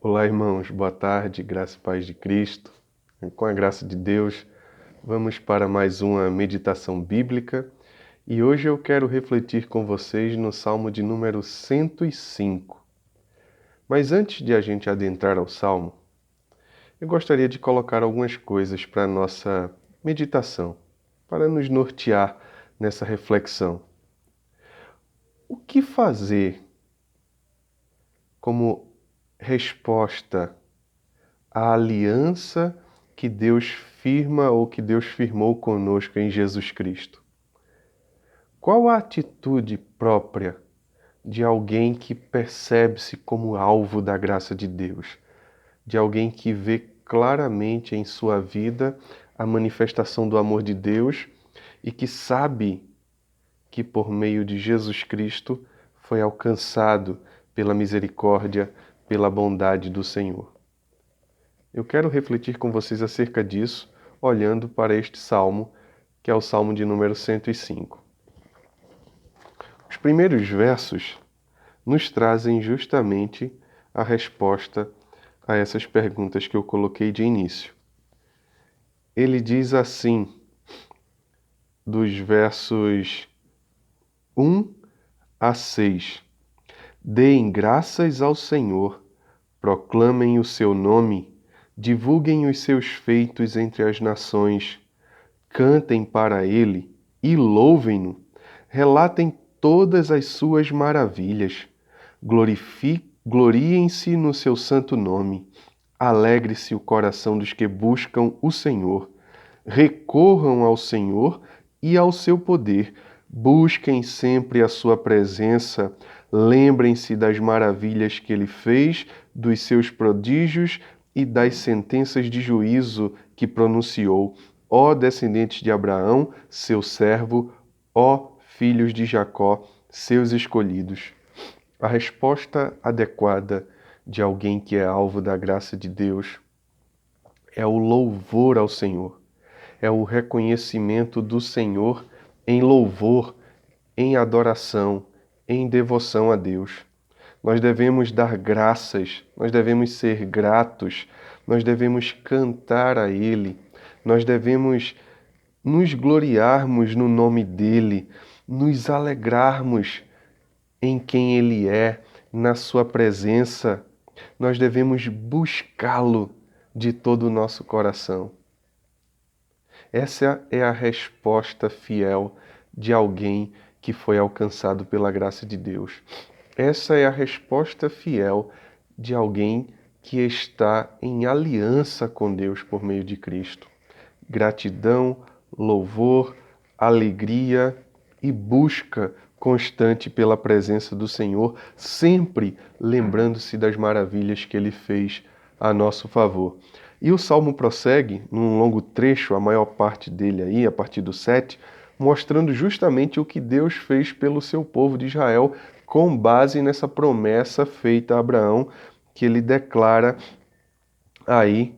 Olá, irmãos, boa tarde, graça e paz de Cristo. Com a graça de Deus, vamos para mais uma meditação bíblica e hoje eu quero refletir com vocês no Salmo de número 105. Mas antes de a gente adentrar ao Salmo, eu gostaria de colocar algumas coisas para a nossa meditação, para nos nortear nessa reflexão. O que fazer como resposta à aliança que Deus firma ou que Deus firmou conosco em Jesus Cristo? Qual a atitude própria de alguém que percebe-se como alvo da graça de Deus? De alguém que vê claramente em sua vida a manifestação do amor de Deus e que sabe que por meio de Jesus Cristo foi alcançado pela misericórdia, pela bondade do Senhor. Eu quero refletir com vocês acerca disso, olhando para este salmo, que é o salmo de número 105. Os primeiros versos nos trazem justamente a resposta a essas perguntas que eu coloquei de início. Ele diz assim, dos versos 1 a 6: Deem graças ao Senhor, proclamem o seu nome, divulguem os seus feitos entre as nações, cantem para ele e louvem-no, relatem todas as suas maravilhas, gloriem-se no seu santo nome, alegre-se o coração dos que buscam o Senhor, recorram ao Senhor e ao seu poder, busquem sempre a sua presença, lembrem-se das maravilhas que ele fez, dos seus prodígios e das sentenças de juízo que pronunciou. Ó descendentes de Abraão, seu servo, ó filhos de Jacó, seus escolhidos. A resposta adequada de alguém que é alvo da graça de Deus é o louvor ao Senhor. É o reconhecimento do Senhor em louvor, em adoração, em devoção a Deus. Nós devemos dar graças, nós devemos ser gratos, nós devemos cantar a Ele, nós devemos nos gloriarmos no nome dEle, nos alegrarmos em quem Ele é, na Sua presença. Nós devemos buscá-lo de todo o nosso coração. Essa é a resposta fiel de alguém que foi alcançado pela graça de Deus. Essa é a resposta fiel de alguém que está em aliança com Deus por meio de Cristo. Gratidão, louvor, alegria e busca constante pela presença do Senhor, sempre lembrando-se das maravilhas que Ele fez a nosso favor. E o Salmo prossegue, num longo trecho, a maior parte dele aí, a partir do 7, mostrando justamente o que Deus fez pelo seu povo de Israel, com base nessa promessa feita a Abraão, que ele declara aí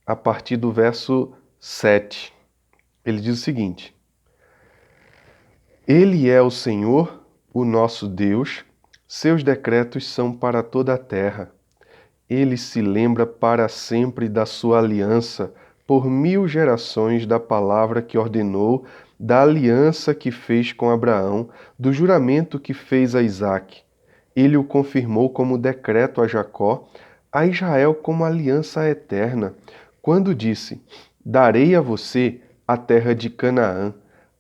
a partir do verso 7. Ele diz o seguinte: Ele é o Senhor, o nosso Deus, seus decretos são para toda a terra. Ele se lembra para sempre da sua aliança, por 1000 gerações da palavra que ordenou, da aliança que fez com Abraão, do juramento que fez a Isaque. Ele o confirmou como decreto a Jacó, a Israel como aliança eterna, quando disse: Darei a você a terra de Canaã,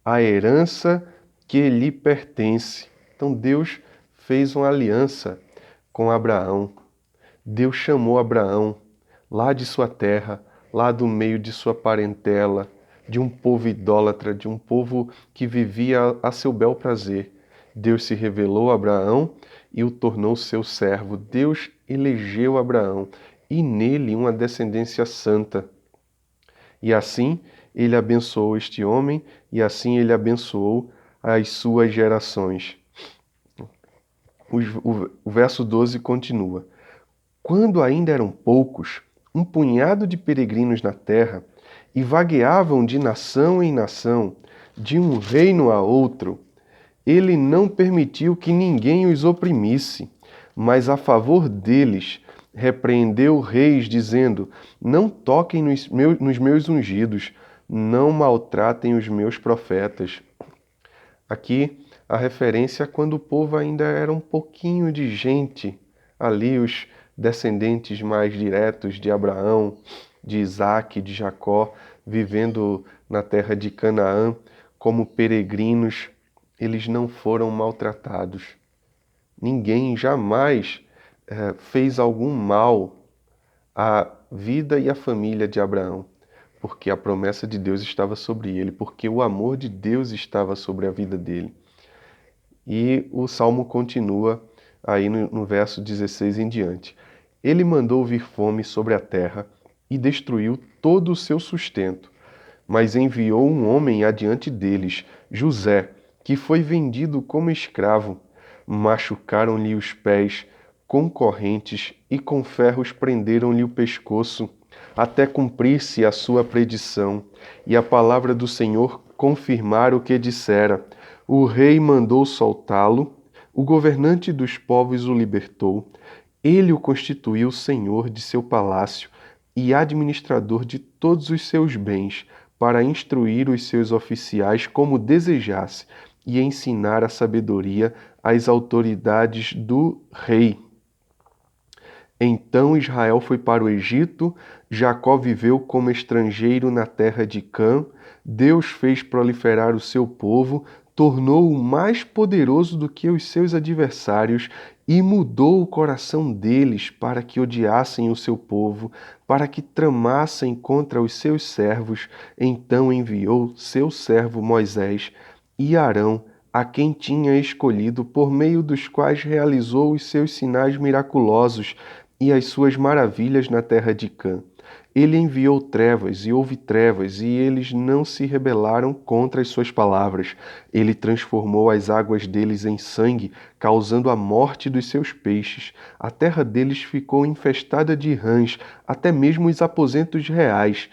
a herança que lhe pertence. Então Deus fez uma aliança com Abraão. Deus chamou Abraão lá de sua terra, lá do meio de sua parentela, de um povo idólatra, de um povo que vivia a seu bel prazer. Deus se revelou a Abraão e o tornou seu servo. Deus elegeu Abraão e nele uma descendência santa. E assim ele abençoou este homem e assim ele abençoou as suas gerações. O verso 12 continua: Quando ainda eram poucos, um punhado de peregrinos na terra, e vagueavam de nação em nação, de um reino a outro, ele não permitiu que ninguém os oprimisse, mas a favor deles repreendeu reis, dizendo: não toquem nos meus ungidos, não maltratem os meus profetas. Aqui a referência a quando o povo ainda era um pouquinho de gente, ali os descendentes mais diretos de Abraão, de Isaque, de Jacó, vivendo na terra de Canaã como peregrinos, eles não foram maltratados. Ninguém jamais fez algum mal à vida e à família de Abraão, porque a promessa de Deus estava sobre ele, porque o amor de Deus estava sobre a vida dele. E o salmo continua aí no verso 16 em diante. Ele mandou vir fome sobre a terra e destruiu todo o seu sustento, mas enviou um homem adiante deles, José, que foi vendido como escravo. Machucaram-lhe os pés com correntes e com ferros prenderam-lhe o pescoço, até cumprir-se a sua predição, e a palavra do Senhor confirmar o que dissera. O rei mandou soltá-lo, o governante dos povos o libertou, ele o constituiu senhor de seu palácio e administrador de todos os seus bens, para instruir os seus oficiais como desejasse e ensinar a sabedoria às autoridades do rei. Então Israel foi para o Egito, Jacó viveu como estrangeiro na terra de Cã, Deus fez proliferar o seu povo, tornou-o mais poderoso do que os seus adversários e mudou o coração deles para que odiassem o seu povo, para que tramassem contra os seus servos. Então enviou seu servo Moisés e Arão, a quem tinha escolhido, por meio dos quais realizou os seus sinais miraculosos e as suas maravilhas na terra de Cã. Ele enviou trevas e houve trevas, e eles não se rebelaram contra as suas palavras. Ele transformou as águas deles em sangue, causando a morte dos seus peixes. A terra deles ficou infestada de rãs, até mesmo os aposentos reais.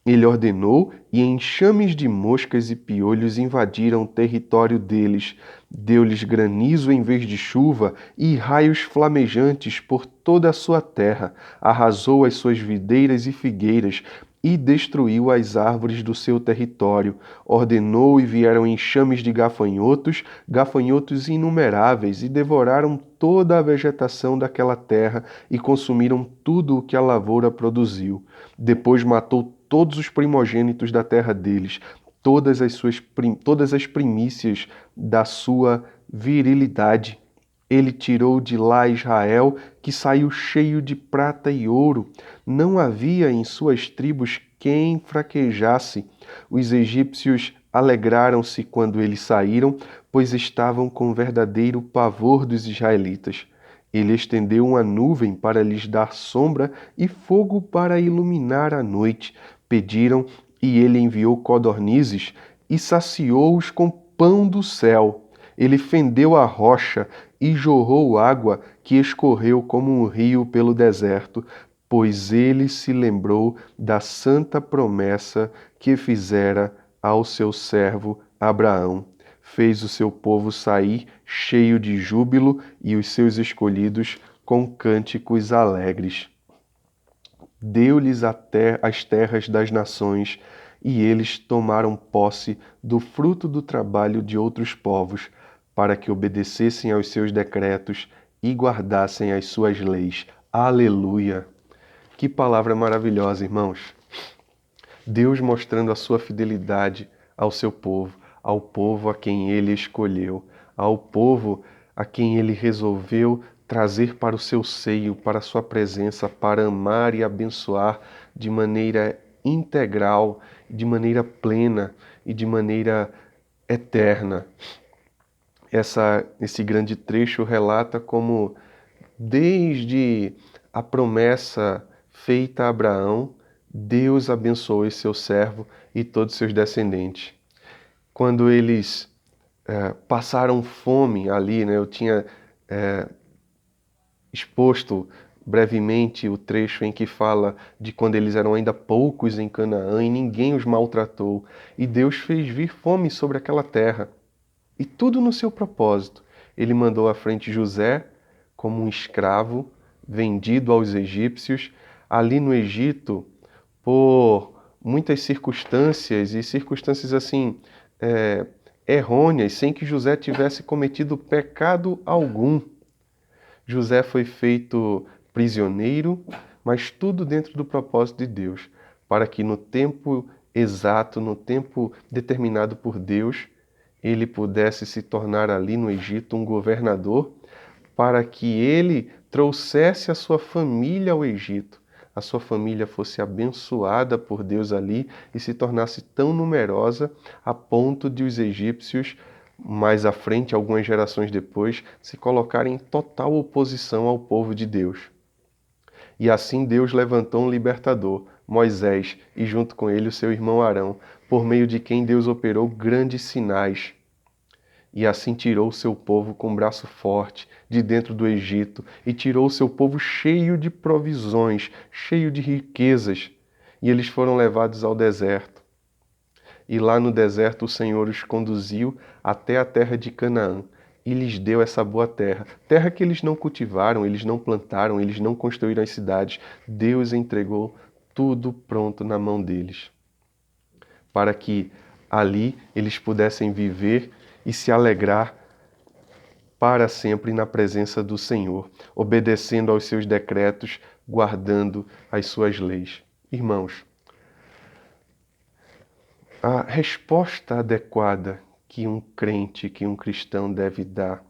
Ele ordenou, e enxames de moscas e piolhos invadiram o território deles. Deu-lhes granizo em vez de chuva e raios flamejantes por toda a sua terra. Arrasou as suas videiras e figueiras e destruiu as árvores do seu território. Ordenou e vieram enxames de gafanhotos, gafanhotos inumeráveis, e devoraram toda a vegetação daquela terra e consumiram tudo o que a lavoura produziu. Depois matou todos os primogênitos da terra deles, todas as primícias da sua virilidade. Ele tirou de lá Israel, que saiu cheio de prata e ouro. Não havia em suas tribos quem fraquejasse. Os egípcios alegraram-se quando eles saíram, pois estavam com verdadeiro pavor dos israelitas. Ele estendeu uma nuvem para lhes dar sombra e fogo para iluminar a noite. Pediram, e ele enviou codornizes e saciou-os com pão do céu. Ele fendeu a rocha e jorrou água que escorreu como um rio pelo deserto, pois ele se lembrou da santa promessa que fizera ao seu servo Abraão. Fez o seu povo sair cheio de júbilo e os seus escolhidos com cânticos alegres. Deu-lhes as terras das nações, e eles tomaram posse do fruto do trabalho de outros povos, para que obedecessem aos seus decretos e guardassem as suas leis. Aleluia! Que palavra maravilhosa, irmãos! Deus mostrando a sua fidelidade ao seu povo, ao povo a quem ele escolheu, ao povo a quem ele resolveu trazer para o seu seio, para a sua presença, para amar e abençoar de maneira integral, de maneira plena e de maneira eterna. Esse grande trecho relata como, desde a promessa feita a Abraão, Deus abençoou esse seu servo e todos os seus descendentes. Quando eles passaram fome ali, né, eu tinha exposto brevemente o trecho em que fala de quando eles eram ainda poucos em Canaã e ninguém os maltratou. E Deus fez vir fome sobre aquela terra. E tudo no seu propósito. Ele mandou à frente José como um escravo, vendido aos egípcios, ali no Egito, por muitas circunstâncias, e circunstâncias assim, errôneas, sem que José tivesse cometido pecado algum. José foi feito prisioneiro, mas tudo dentro do propósito de Deus, para que no tempo exato, no tempo determinado por Deus, ele pudesse se tornar ali no Egito um governador, para que ele trouxesse a sua família ao Egito, a sua família fosse abençoada por Deus ali e se tornasse tão numerosa a ponto de os egípcios, mais à frente, algumas gerações depois, se colocarem em total oposição ao povo de Deus. E assim Deus levantou um libertador, Moisés, e junto com ele o seu irmão Arão, por meio de quem Deus operou grandes sinais. E assim tirou o seu povo com braço forte de dentro do Egito e tirou o seu povo cheio de provisões, cheio de riquezas. E eles foram levados ao deserto. E lá no deserto o Senhor os conduziu até a terra de Canaã e lhes deu essa boa terra. Terra que eles não cultivaram, eles não plantaram, eles não construíram as cidades. Deus entregou tudo pronto na mão deles, para que ali eles pudessem viver e se alegrar para sempre na presença do Senhor, obedecendo aos seus decretos, guardando as suas leis. Irmãos, a resposta adequada que um crente, que um cristão deve dar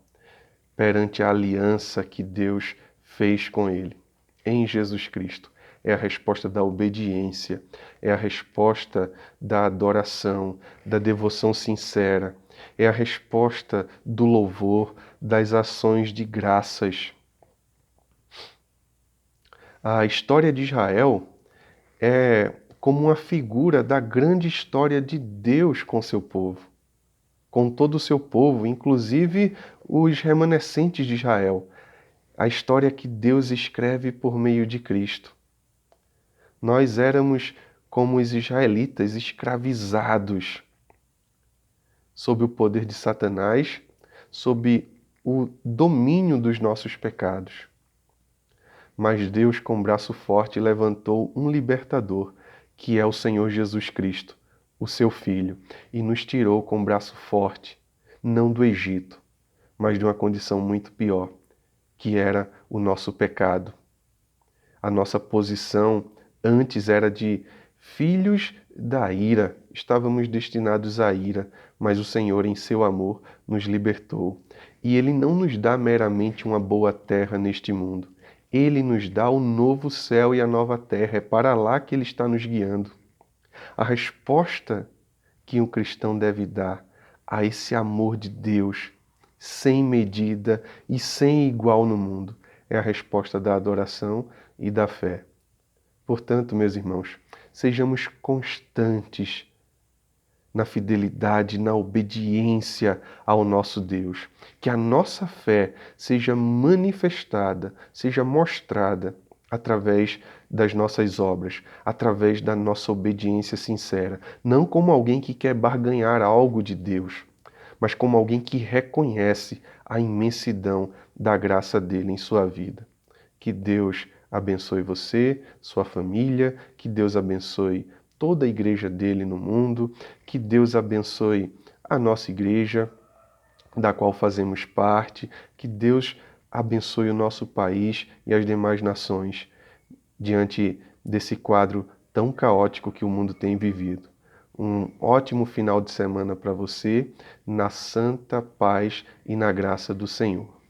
perante a aliança que Deus fez com ele em Jesus Cristo é a resposta da obediência, é a resposta da adoração, da devoção sincera, é a resposta do louvor, das ações de graças. A história de Israel é como uma figura da grande história de Deus com seu povo, com todo o seu povo, inclusive os remanescentes de Israel. A história que Deus escreve por meio de Cristo. Nós éramos como os israelitas, escravizados sob o poder de Satanás, sob o domínio dos nossos pecados. Mas Deus, com braço forte, levantou um libertador, que é o Senhor Jesus Cristo, o seu Filho, e nos tirou com braço forte, não do Egito, mas de uma condição muito pior, que era o nosso pecado. A nossa posição antes era de filhos da ira, estávamos destinados à ira, mas o Senhor, em seu amor, nos libertou. E Ele não nos dá meramente uma boa terra neste mundo. Ele nos dá o novo céu e a nova terra. É para lá que Ele está nos guiando. A resposta que um cristão deve dar a esse amor de Deus, sem medida e sem igual no mundo, é a resposta da adoração e da fé. Portanto, meus irmãos, sejamos constantes na fidelidade, na obediência ao nosso Deus. Que a nossa fé seja manifestada, seja mostrada através das nossas obras, através da nossa obediência sincera. Não como alguém que quer barganhar algo de Deus, mas como alguém que reconhece a imensidão da graça dele em sua vida. Que Deus abençoe você, sua família, que Deus abençoe toda a igreja dele no mundo, que Deus abençoe a nossa igreja, da qual fazemos parte, que Deus abençoe o nosso país e as demais nações diante desse quadro tão caótico que o mundo tem vivido. Um ótimo final de semana para você, na santa paz e na graça do Senhor.